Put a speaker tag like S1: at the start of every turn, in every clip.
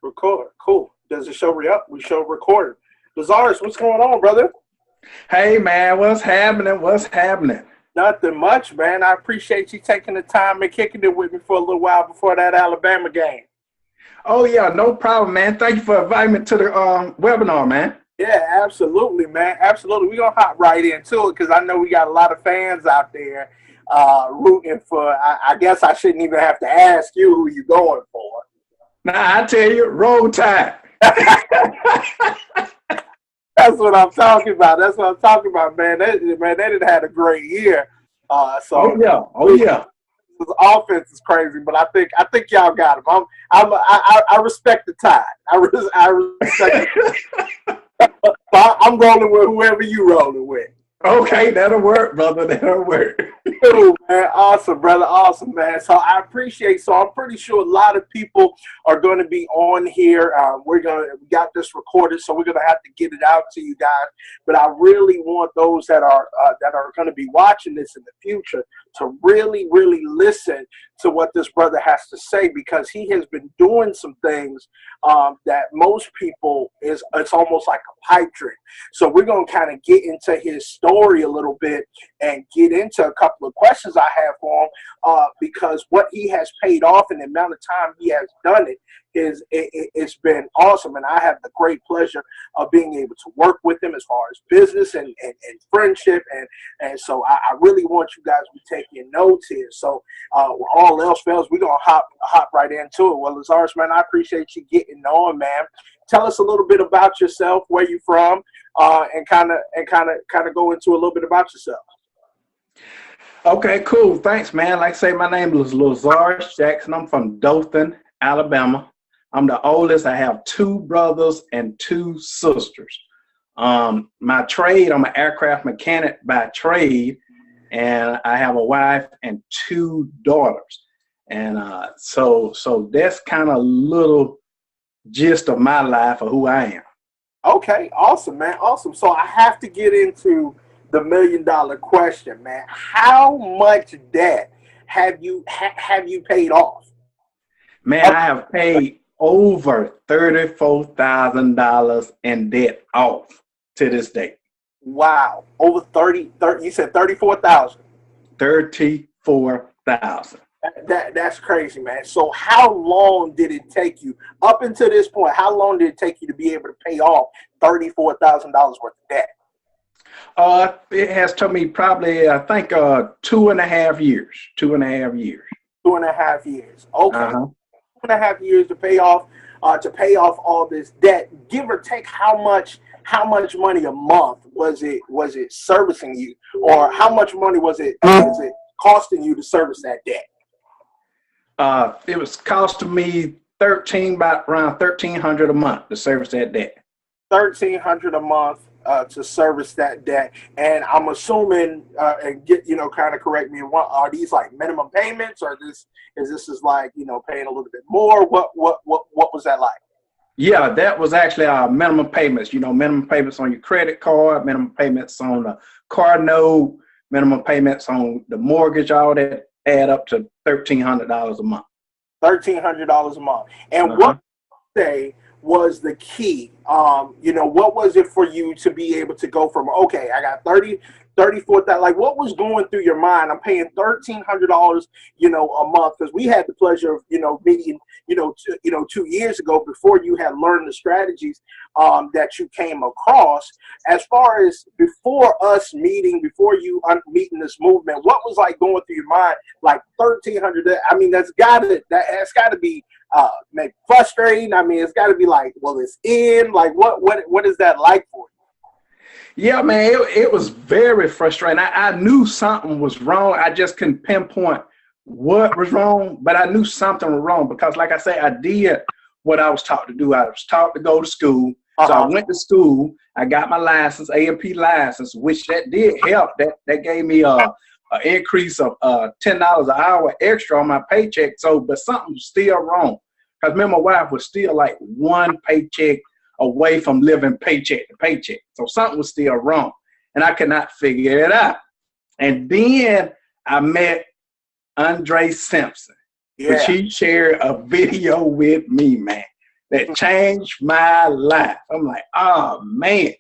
S1: Record. Cool. Does the show re-up? We show recorded. wLazarus, what's going on, brother?
S2: Hey, man, what's happening? What's happening?
S1: Nothing much, man. I appreciate you taking the time and kicking it with me for a little while before that Alabama game.
S2: Oh, yeah, no problem, man. Thank you for inviting me to the webinar, man.
S1: Yeah, absolutely, man. Absolutely. We're going to hop right into it because I know we got a lot of fans out there rooting for, I guess I shouldn't even have to ask you who you're going for.
S2: Nah, I tell you, roll tide.
S1: That's what I'm talking about. That's what I'm talking about, man. They didn't have a great year.
S2: Oh yeah.
S1: This offense is crazy, but I think y'all got him. I respect the Tide. I respect it. I'm rolling with whoever you rolling with.
S2: Okay, that'll work, brother. That'll work.
S1: Cool, man. Awesome, brother. Awesome, man. So I appreciate. So I'm pretty sure a lot of people are going to be on here. We got this recorded, so we're going to have to get it out to you guys. But I really want those that are going to be watching this in the future to really, really listen to what this brother has to say, because he has been doing some things that most people it's almost like a pipe dream. So we're going to kind of get into his story a little bit and get into a couple of questions I have for him, because what he has paid off and the amount of time he has done it it's been awesome. And I have the great pleasure of being able to work with him as far as business and friendship. And so I really want you guys to be taking notes here. So all else fails, we're going to hop right into it. Well, wLazarus, man, I appreciate you getting on, man. Tell us a little bit about yourself, where you're from, and kind of go into a little bit about yourself.
S2: Okay, cool. Thanks, man. Like I say, my name is wLazarus Jackson. I'm from Dothan, Alabama. I'm the oldest. I have 2 brothers and 2 sisters. My trade, I'm an aircraft mechanic by trade, and I have a wife and 2 daughters. And so that's kind of a little gist of my life of who I am.
S1: Okay, awesome, man. Awesome. So I have to get into the $1 million question, man. How much debt have you paid off?
S2: Man, I have paid over $34,000 in debt off to this day.
S1: Wow. Over 30 you said 34,000.
S2: 34,000.
S1: That's crazy, man. So how long did it take you up until this point? How long did it take you to be able to pay off $34,000 worth of debt?
S2: It has took me probably, I think, 2.5 years. 2.5 years.
S1: 2.5 years. Okay. 2.5 years to pay off all this debt. Give or take, how much money a month was it servicing you, or how much money was it costing you to service that debt?
S2: It was costing me about around $1,300 a month to service that debt.
S1: $1,300 a month to service that debt, and I'm assuming, and kind of correct me. Are these like minimum payments, or this is like paying a little bit more? What was that like?
S2: Yeah, that was actually our minimum payments. Minimum payments on your credit card, minimum payments on the car note, minimum payments on the mortgage, all that add up to $1,300 a month.
S1: $1,300 a month. And what say was the key? What was it for you to be able to go from, okay, I got 34,000, like what was going through your mind? I'm paying $1,300, a month, because we had the pleasure of, meeting, 2 years ago before you had learned the strategies that you came across. As far as before you meeting this movement, what was like going through your mind? Like 1,300, I mean, that's gotta be maybe frustrating. I mean, it's gotta be like, well, it's in, like what is that like for you?
S2: Yeah, man, it was very frustrating. I knew something was wrong. I just couldn't pinpoint what was wrong, but I knew something was wrong because, like I say, I did what I was taught to do. I was taught to go to school. So I went to school. I got my license, A&P license, which that did help. That gave me an increase of $10 an hour extra on my paycheck. But something was still wrong. Because remember, my wife was still like one paycheck away from living paycheck to paycheck. So something was still wrong. And I could not figure it out. And then I met Andre Simpson, which he shared a video with me, man. that changed my life. I'm like, oh man,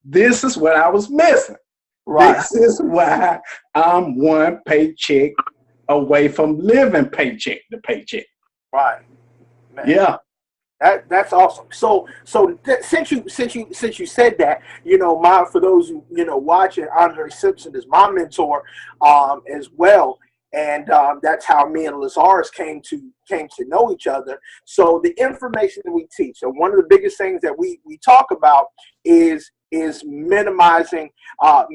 S2: this is what I was missing.
S1: Right.
S2: This is why I'm one paycheck away from living paycheck to paycheck.
S1: Right. Man.
S2: Yeah.
S1: That's awesome. So since you said that, for those who watching, Andre Simpson is my mentor as well, and that's how me and Lazarus came to know each other. So the information that we teach, so one of the biggest things that we talk about is minimizing of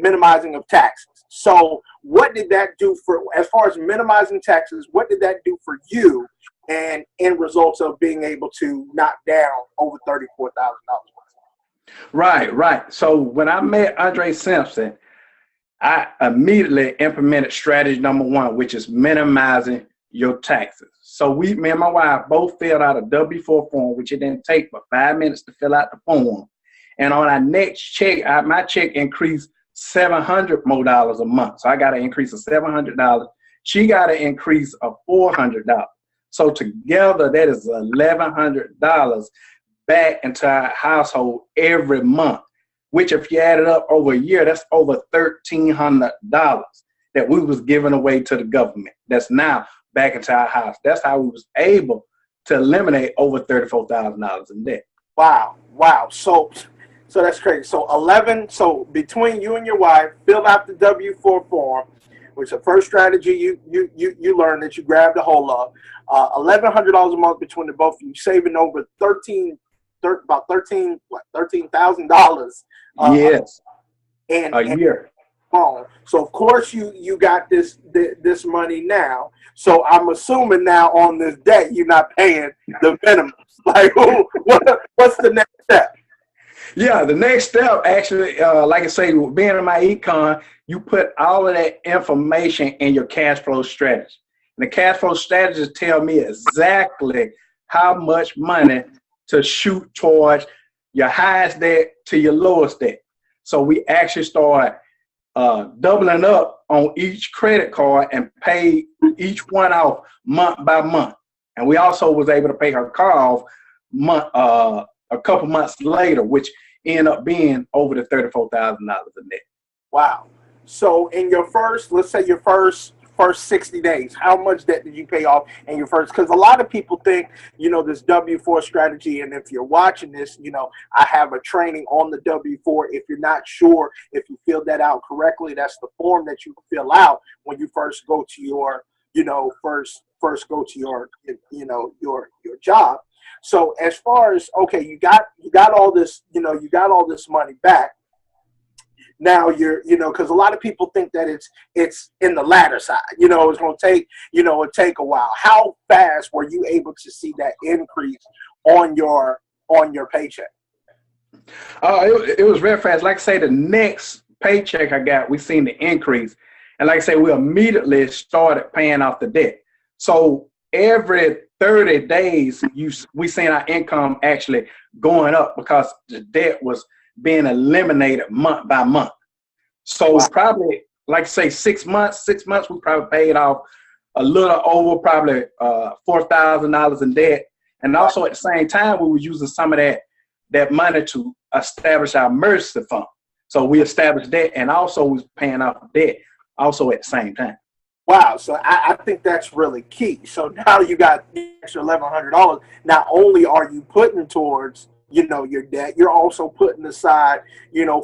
S1: taxes. So what did that do as far as minimizing taxes? What did that do for you? And end results of being able to knock down over $34,000.
S2: Right. So when I met Andre Simpson, I immediately implemented strategy number 1, which is minimizing your taxes. So me and my wife both filled out a W-4 form, which it didn't take but 5 minutes to fill out the form. And on our next check, my check increased $700 more a month. So I got an increase of $700. She got an increase of $400. So together, that is $1,100 back into our household every month, which if you add it up over a year, that's over $1,300 that we was giving away to the government. That's now back into our house. That's how we was able to eliminate over $34,000 in debt.
S1: Wow. So that's crazy. So between you and your wife, fill out the W-4 form, which is the first strategy you learned that you grabbed a hold of. $1,100 a month between the both of you, saving over $13,000.
S2: Yes,
S1: and
S2: a year.
S1: So of course you got this money now. So I'm assuming now on this debt you're not paying the minimum. Like, what's the next step?
S2: Yeah, the next step actually, like I say, being in myEcon, you put all of that information in your cash flow strategy. And the cash flow strategies tell me exactly how much money to shoot towards your highest debt to your lowest debt. So we actually start doubling up on each credit card and pay each one off month by month. And we also was able to pay her car off a couple months later, which ended up being over the $34,000 in debt.
S1: Wow. So in your first 60 days, how much debt did you pay off in your first? Because a lot of people think, this W-4 strategy, and if you're watching this, I have a training on the W-4. If you're not sure if you filled that out correctly, that's the form that you fill out when you first go to your, first go to your job. So as far as, okay, you got all this, you got all this money back. Now because a lot of people think that it's in the latter side, it's going to take, take a while. How fast were you able to see that increase on your paycheck?
S2: It was very fast. Like I say, the next paycheck I got, we seen the increase. And like I say, we immediately started paying off the debt. So every 30 days, we seen our income actually going up because the debt was being eliminated month by month. So probably, like say 6 months, we probably paid off a little over probably $4,000 in debt. And also at the same time, we were using some of that money to establish our emergency fund. So we established that and also was paying off debt also at the same time.
S1: Wow. So I think that's really key. So now you got the extra $1,100. Not only are you putting towards your debt, you're also putting aside,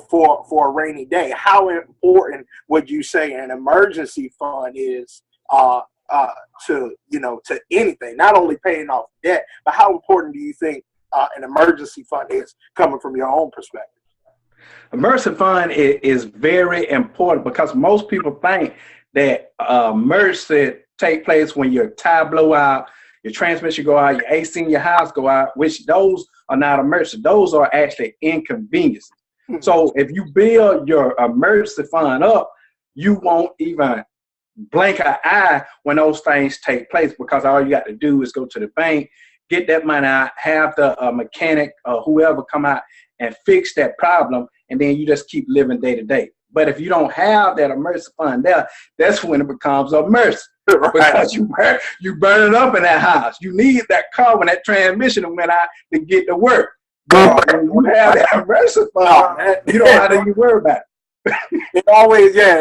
S1: for a rainy day. How important would you say an emergency fund is to anything, not only paying off debt, but how important do you think an emergency fund is coming from your own perspective?
S2: Emergency fund is very important because most people think that emergency take place when your tire blow out, your transmission go out, your AC in your house go out, which those are not emergency. Those are actually inconveniences. So if you build your emergency fund up, you won't even blink an eye when those things take place because all you got to do is go to the bank, get that money out, have the mechanic or whoever come out and fix that problem, and then you just keep living day to day. But if you don't have that emergency fund there, that's when it becomes an emergency.
S1: Right.
S2: Because you burn it up in that house. You need that car when that transmission went out to get to work. But when you have that emergency fund, you don't have to worry about it.
S1: It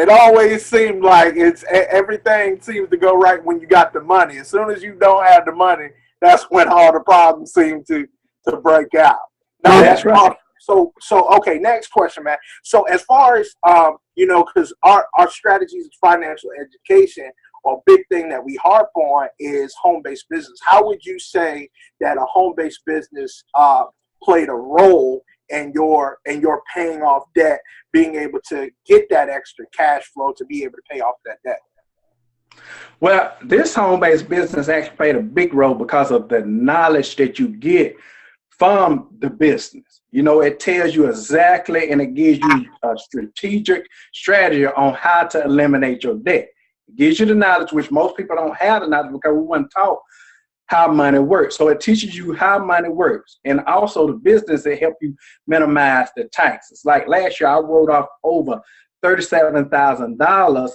S1: always seemed like everything seems to go right when you got the money. As soon as you don't have the money, that's when all the problems seem to break out. Now,
S2: that's right.
S1: So okay, next question, man. So as far as because our strategies of financial education, a big thing that we harp on is home-based business. How would you say that a home-based business played a role in your paying off debt, being able to get that extra cash flow to be able to pay off that debt?
S2: Well, this home-based business actually played a big role because of the knowledge that you get from the business. It tells you exactly, and it gives you a strategic strategy on how to eliminate your debt. It gives you the knowledge, which most people don't have the knowledge because we weren't taught how money works. So it teaches you how money works. And also the business that help you minimize the taxes. Like last year, I wrote off over $37,000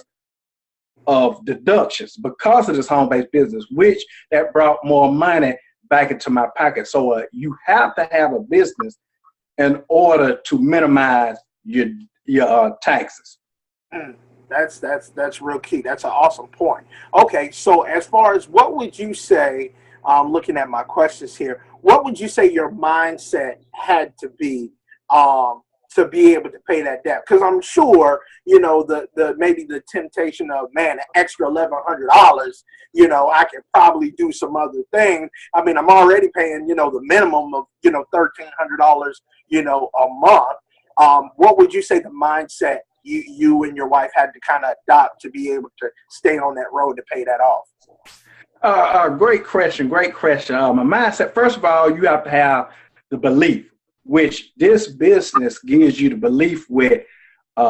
S2: of deductions because of this home-based business, which that brought more money back into my pocket. So you have to have a business in order to minimize your taxes.
S1: That's real key. That's an awesome point. Okay, so as far as what would you say, looking at my questions here, what would you say your mindset had to be able to pay that debt? Because I'm sure, the maybe the temptation of, man, an extra $1,100, I can probably do some other thing. I mean, I'm already paying, the minimum of, $1,300, a month. What would you say the mindset you and your wife had to kind of adopt to be able to stay on that road to pay that off?
S2: Great question. My mindset, first of all, you have to have the belief, which this business gives you the belief with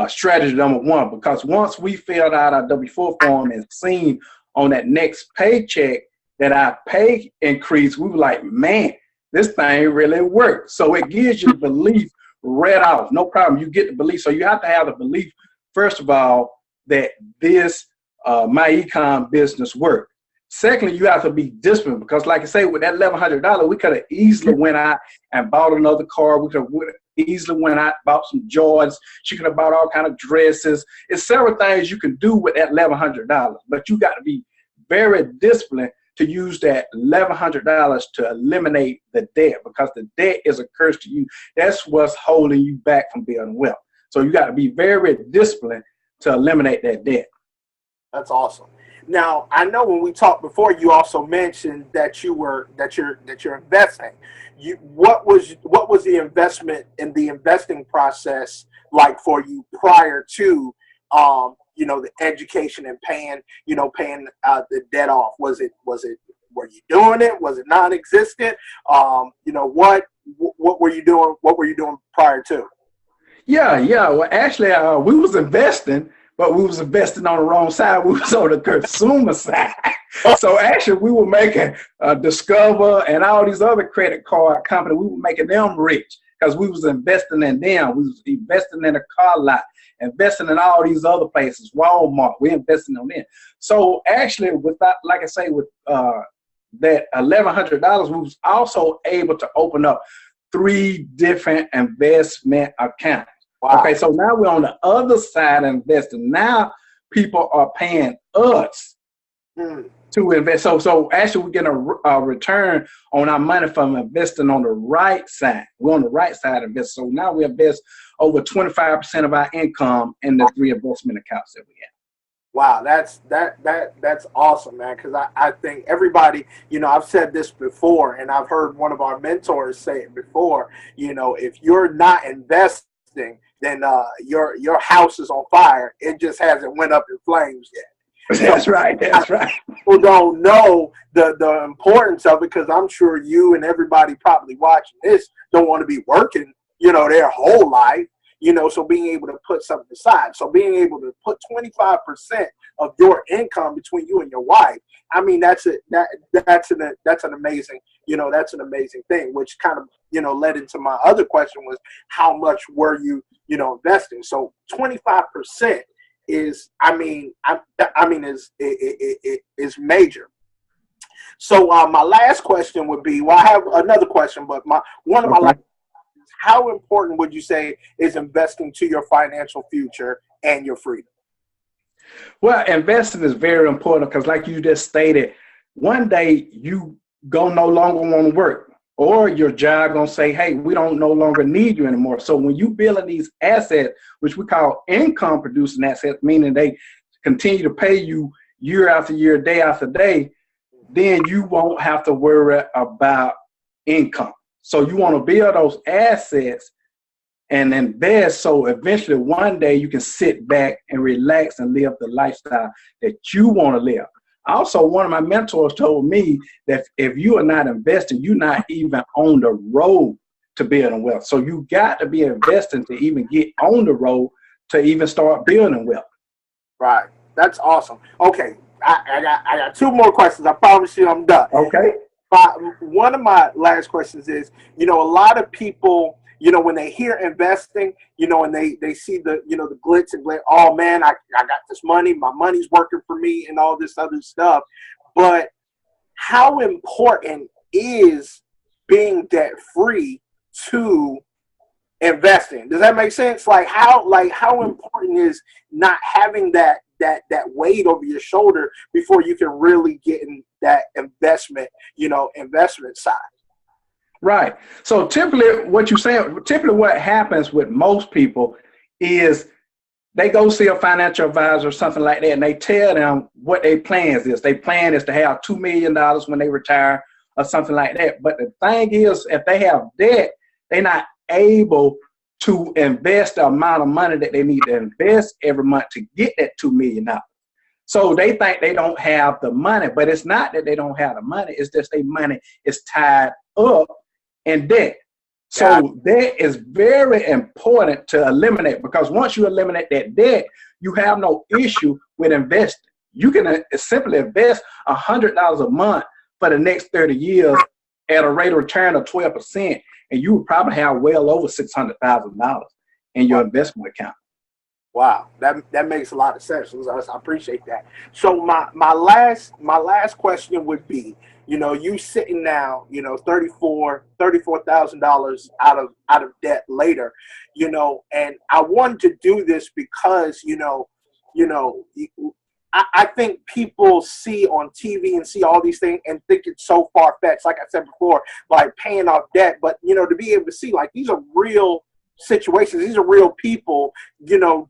S2: strategy number one, because once we filled out our W-4 form and seen on that next paycheck that our pay increased, we were like, man, this thing really works. So it gives you the belief right off. No problem. You get the belief. So you have to have the belief, first of all, that this myEcon business works. Secondly, you have to be disciplined because, like I say, with that $1,100, we could have easily went out and bought another car. We could have easily went out and bought some Jordans. She could have bought all kind of dresses. It's several things you can do with that $1,100, but you got to be very disciplined to use that $1,100 to eliminate the debt, because the debt is a curse to you. That's what's holding you back from building wealth. So you got to be very disciplined to eliminate that debt.
S1: That's awesome. Now, I know when we talked before, you also mentioned that you're investing. What was the investment in the investing process like for you prior to the education and paying the debt off? Were you doing it? Was it non-existent? What were you doing? What were you doing prior to?
S2: Yeah. Well, actually, we was investing, but we was investing on the wrong side. We was on the consumer side. So actually, we were making Discover and all these other credit card companies. We were making them rich because we was investing in them. We was investing in a car lot, investing in all these other places, Walmart. We investing on them. So actually, with that, like I say, with that $1,100, we was also able to open up 3 different investment accounts. Wow. Okay, so now we're on the other side of investing. Now people are paying us to invest. So actually we're getting a return on our money from investing on the right side. We're on the right side of this. So now we invest over 25% of our income in the 3 investment accounts that we have.
S1: Wow, that's awesome, man. Because I think everybody, I've said this before, and I've heard one of our mentors say it before. If you're not investing, then your house is on fire. It just hasn't went up in flames yet.
S2: That's right.
S1: People don't know the importance of it, because I'm sure you and everybody probably watching this don't want to be working, their whole life. So being able to put something aside. So being able to put 25% of your income between you and your wife, I mean, that's an amazing, that's an amazing thing, which kind of, led into my other question was, how much were you, investing? So 25% is major. So my last question would be, well, I have another question, but one of my last, how important would you say is investing to your financial future and your freedom?
S2: Well, investing is very important because, like you just stated, one day you gonna no longer want to work, or your job gonna say, "Hey, we don't no longer need you anymore." So when you building these assets, which we call income producing assets, meaning they continue to pay you year after year, day after day, then you won't have to worry about income. So you want to build those assets and invest, so eventually one day you can sit back and relax and live the lifestyle that you want to live. Also, one of my mentors told me that if you are not investing, you're not even on the road to building wealth. So you got to be investing to even get on the road to even start building wealth.
S1: Right. That's awesome. Okay. I got two more questions. I promise you I'm done.
S2: Okay.
S1: One of my last questions is, a lot of people, when they hear investing, and they see the, the glitz and glitz, oh man, I got this money, my money's working for me and all this other stuff. But how important is being debt free to investing? Does that make sense? How important is not having that weight over your shoulder before you can really get in that investment side?
S2: Right. So typically what happens with most people is they go see a financial advisor or something like that, and they tell them what their plans is. Their plan is to have $2 million when they retire or something like that. But the thing is, if they have debt, they're not able to invest the amount of money that they need to invest every month to get that $2 million. So they think they don't have the money, but it's not that they don't have the money. It's just their money is tied up in debt. So debt is very important to eliminate, because once you eliminate that debt, you have no issue with investing. You can simply invest $100 a month for the next 30 years at a rate of return of 12%, and you would probably have well over $600,000 in your investment account.
S1: Wow, that makes a lot of sense. I appreciate that. So my last question would be, you sitting now, $34,000 out of debt later, and I wanted to do this because, I think people see on TV and see all these things and think it's so far-fetched, like I said before, like paying off debt. But, to be able to see, like, these are real situations. These are real people,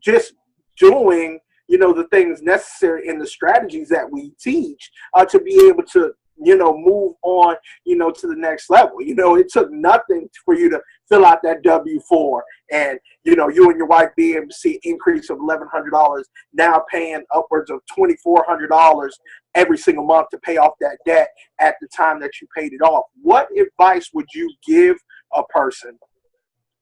S1: just doing, the things necessary and the strategies that we teach to be able to, move on, to the next level. It took nothing for you to fill out that W-4 and, you and your wife be able to see increase of $1,100, now paying upwards of $2,400 every single month to pay off that debt at the time that you paid it off. What advice would you give a person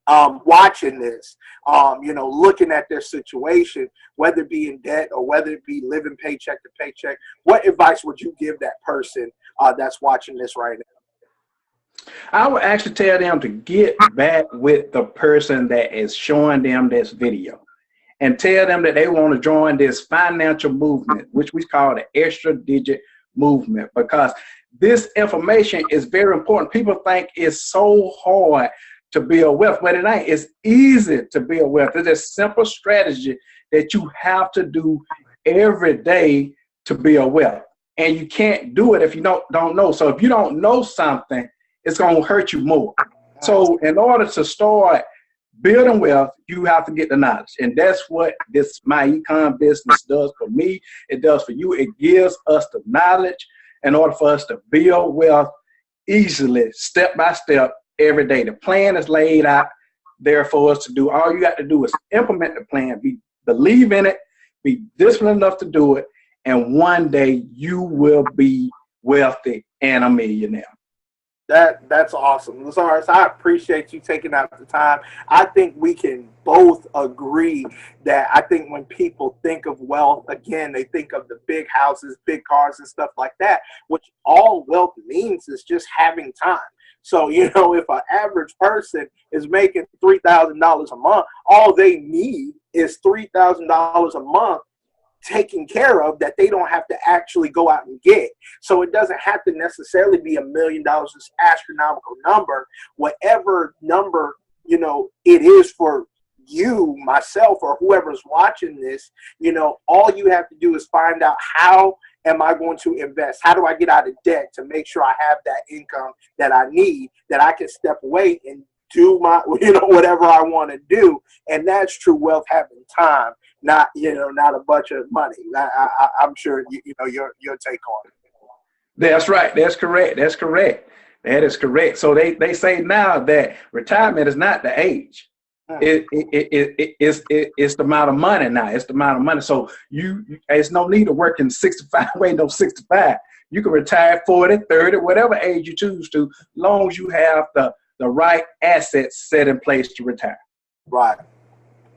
S1: watching this, looking at their situation, whether it be in debt or whether it be living paycheck to paycheck? What advice would you give that person that's watching this right now?
S2: I would actually tell them to get back with the person that is showing them this video and tell them that they want to join this financial movement, which we call the extra digit movement, because this information is very important. People think it's so hard to build wealth, but it ain't. It's easy to build wealth. It's a simple strategy that you have to do every day to build wealth, and you can't do it if you don't know. So if you don't know something, it's going to hurt you more. So in order to start building wealth, you have to get the knowledge, and that's what this myEcon business does for me. It does for you. It gives us the knowledge in order for us to build wealth easily, step by step, every day. The plan is laid out there for us to do. All you got to do is implement the plan, believe in it, be disciplined enough to do it, and one day you will be wealthy and a millionaire.
S1: That's awesome. LaZarus, I appreciate you taking out the time. I think we can both agree that I think when people think of wealth, again, they think of the big houses, big cars, and stuff like that, which all wealth means is just having time. So, if an average person is making $3,000 a month, all they need is $3,000 a month taken care of that they don't have to actually go out and get. So it doesn't have to necessarily be $1 million, this astronomical number. Whatever number, you know, it is for you, myself, or whoever's watching this, you know, all you have to do is find out, how am I going to invest? How do I get out of debt to make sure I have that income that I need, that I can step away and do my, you know, whatever I want to do. And that's true wealth, having time, not, you know, not a bunch of money. I'm sure you know your take on it.
S2: That's right. That's correct. That's correct. That is correct. So they say now that retirement is not the age. It's the amount of money now. It's the amount of money. So there's no need of working 65, wait, no 65. You can retire 40, 30, whatever age you choose to, as long as you have the right assets set in place to retire.
S1: Right.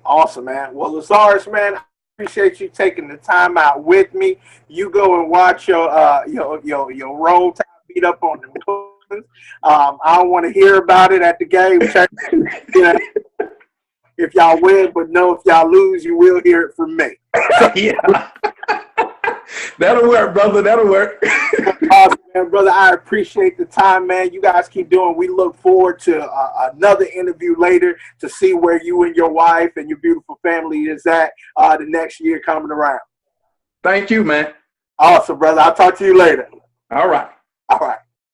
S1: Awesome, man. Well, LaZarus, man, I appreciate you taking the time out with me. You go and watch your Roll Tide beat up on the Twins. I don't want to hear about it at the game. You know, if y'all win, but no, if y'all lose, you will hear it from me.
S2: Yeah. That'll work, brother. That'll work.
S1: Awesome, man, brother. I appreciate the time, man. You guys keep doing. We look forward to another interview later to see where you and your wife and your beautiful family is at the next year coming around.
S2: Thank you, man.
S1: Awesome, brother. I'll talk to you later.
S2: All right.
S1: All right.